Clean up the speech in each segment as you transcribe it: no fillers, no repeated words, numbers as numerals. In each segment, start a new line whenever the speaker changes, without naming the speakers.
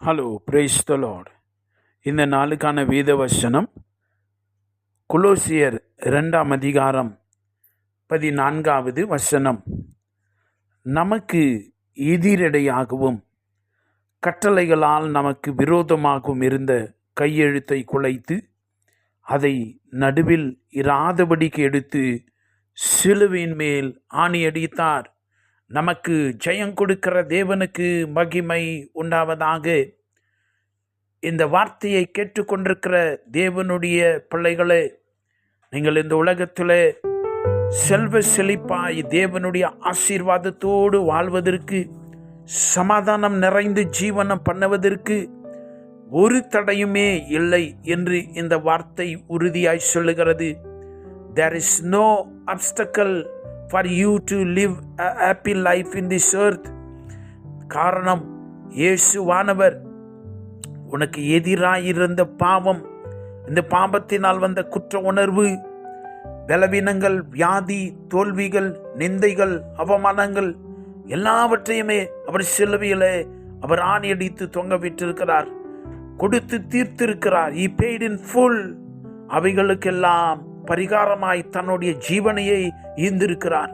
Hello, praise the Lord. இந்த நாளுக்கான வேத வசனம் கொலோசியர் 2 அதிகாரம் 14வது வசனம். நமக்கு எதிரடையாகவும் கட்டளைகளால் நமக்கு விரோதமாகவும் இருந்த கையெழுத்தை குலைத்து அதை நடுவில் இராதபடிக்கு எடுத்து சிலுவையின் மேல் ஆணியடித்தார். நமக்கு ஜெயம் கொடுக்கிற தேவனுக்கு மகிமை உண்டாவதாக. இந்த வார்த்தையை கேட்டுக்கொண்டிருக்கிற தேவனுடைய பிள்ளைகளே, நீங்கள் இந்த உலகத்தில் செல்வ செழிப்பாய் தேவனுடைய ஆசீர்வாதத்தோடு வாழ்வதற்கு, சமாதானம் நிறைந்து ஜீவனம் பண்ணுவதற்கு ஒரு தடையுமே இல்லை என்று இந்த வார்த்தை உறுதியாய் சொல்லுகிறது. There is no obstacle for you to live a happy life in this earth. காரணம், இயேசுவானவர் உனக்கு எதிராயிருந்த பாவம், இந்த பாவத்தினால் வந்த குற்ற உணர்வு, பலவீனங்கள், வியாதி, தோல்விகள், நிந்தைகள், அவமானங்கள் எல்லாவற்றையுமே அவர் சிலுவையிலே அவர் ஆணியடித்து தொங்க விட்டிருக்கிறார், கொடுத்து தீர்த்திருக்கிறார். He paid in full. அவைகளுக்கெல்லாம் பரிகாரமாய் தன்னுடைய ஜீவனையை ஈந்திருக்கிறார்.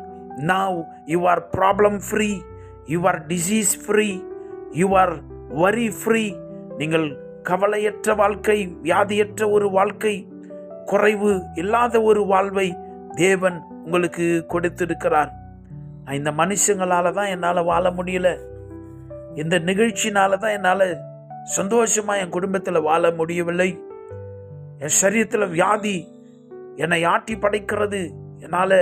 Now you are problem free, you are disease free, you are worry free. நீங்கள் கவலையற்ற வாழ்க்கை, வியாதியற்ற ஒரு வாழ்க்கை, குறைவு இல்லாத ஒரு வாழ்வை தேவன் உங்களுக்கு கொடுத்திருக்கிறார். இந்த மனுஷங்களால தான் என்னால் வாழ முடியல, இந்த நிகழ்ச்சினால தான் என்னால் சந்தோஷமா என் குடும்பத்தில் வாழ முடியவில்லை, என் சரீரத்தில் வியாதி என்னை ஆட்டி படைக்கிறது, என்னால்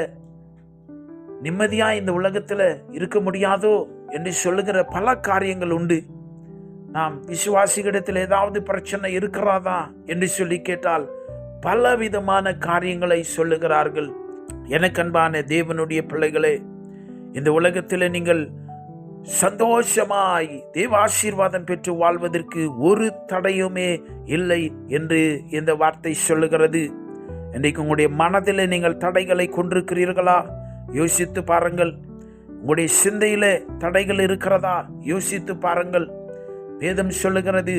நிம்மதியாக இந்த உலகத்தில் இருக்க முடியாதோ என்று சொல்லுகிற பல காரியங்கள் உண்டு. நாம் விசுவாசிகளிடத்தில் ஏதாவது பிரச்சனை இருக்கிறதா என்று சொல்லி கேட்டால் பல விதமான காரியங்களை சொல்லுகிறார்கள். எனக்கு அன்பான தேவனுடைய பிள்ளைகளே, இந்த உலகத்தில் நீங்கள் சந்தோஷமாய் தேவ ஆசீர்வாதம் பெற்று வாழ்வதற்கு ஒரு தடையுமே இல்லை என்று இந்த வார்த்தை சொல்லுகிறது. இன்றைக்கு உங்களுடைய மனதில் நீங்கள் தடைகளை கொண்டிருக்கிறீர்களா? யோசித்து பாருங்கள். உங்களுடைய சிந்தையில தடைகள் இருக்கிறதா? யோசித்து பாருங்கள். வேதம் சொல்லுகிறது,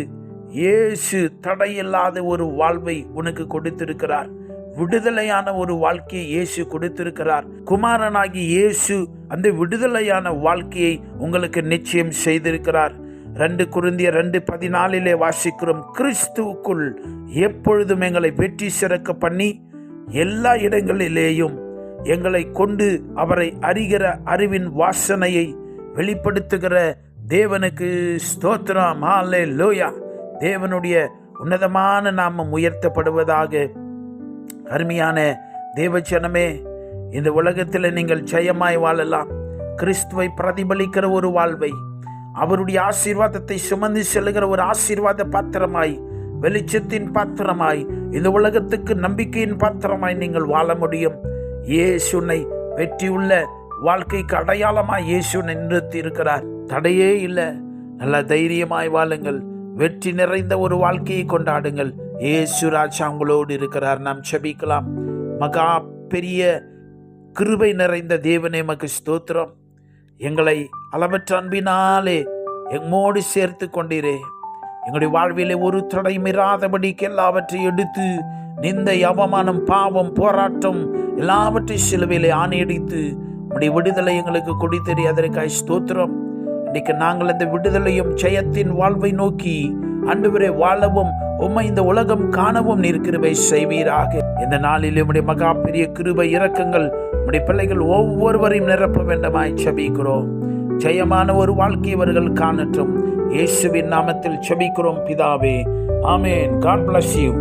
இயேசு தடையில்லாத ஒரு வாழ்வை உனக்கு கொடுத்திருக்கிறார். விடுதலையான ஒரு வாழ்க்கையை இயேசு கொடுத்திருக்கிறார். குமாரனாகி இயேசு அந்த விடுதலையான வாழ்க்கையை உங்களுக்கு நிச்சயம் செய்திருக்கிறார். 2 கொரிந்தியர் 2:14 வாசிக்கிறோம், கிறிஸ்துவுக்குள் எப்பொழுதும் எங்களை வெற்றி சிறக்க பண்ணி எல்லா இடங்களிலேயும் எங்களை கொண்டு அவரை அறிகிற அறிவின் வாசனையை வெளிப்படுத்துகிற தேவனுக்கு ஸ்தோத்திரம். ஹல்லேலூயா. தேவனுடைய உன்னதமான நாமம் உயர்த்தப்படுவதாக. அருமையான தேவஜனமே, இந்த உலகத்தில் நீங்கள் ஜெயமாய் வாழலாம். கிறிஸ்துவை பிரதிபலிக்கிற ஒரு வாழ்வை, அவருடைய ஆசீர்வாதத்தை சுமந்து செல்லுகிற ஒரு ஆசீர்வாத பாத்திரமாய், வெளிச்சத்தின் பாத்திரமாய், இந்த உலகத்துக்கு நம்பிக்கையின் பாத்திரமாய் நீங்கள் வாழ முடியும். இயேசுனை வெற்றியுள்ள வாழ்க்கைக்கு அடையாளமாய் இயேசு நிறுத்தி இருக்கிறார். தடையே இல்லை. நல்ல தைரியமாய் வாழுங்கள். வெற்றி நிறைந்த ஒரு வாழ்க்கையை கொண்டாடுங்கள். இயேசு ராஜா உங்களோடு இருக்கிறார். நாம் செபிக்கலாம். மகா பெரிய கிருபை நிறைந்த தேவனே, மக்கு ஸ்தோத்திரம். எங்களை அளவற்ற அன்பினாலே எம்மோடு சேர்த்து கொண்டீரே. எங்களுடைய வாழ்விலே ஒரு தடைமிராதபடிக்கு எல்லாவற்றையும் எடுத்து நிந்தை, அவமானம், பாவம், போராட்டம் எல்லாவற்றையும் சிலுவையிலே ஆணையடித்து உடைய விடுதலை எங்களுக்கு கொடுத்தீரே. அதற்காக ஸ்தோத்திரம். இன்னைக்கு நாங்கள் இந்த விடுதலையும் ஜெயத்தின் வாழ்வை நோக்கி ஆண்டவரே வாழவும், உம்மை இந்த உலகம் காணவும் நீர் கிருபை செய்வீராக. இந்த நாளில் உம்முடைய மகா பெரிய கிருபை இரக்கங்கள் உம்முடைய பிள்ளைகள் ஒவ்வொருவரையும் நிரப்ப வேண்டுமாய் செபிக்கிறோம். ஜெயமான ஒரு வாழ்க்கை அவர்கள் காணட்டும். இயேசுவின் நாமத்தில் செபிக்கிறோம் பிதாவே. ஆமென். God bless you.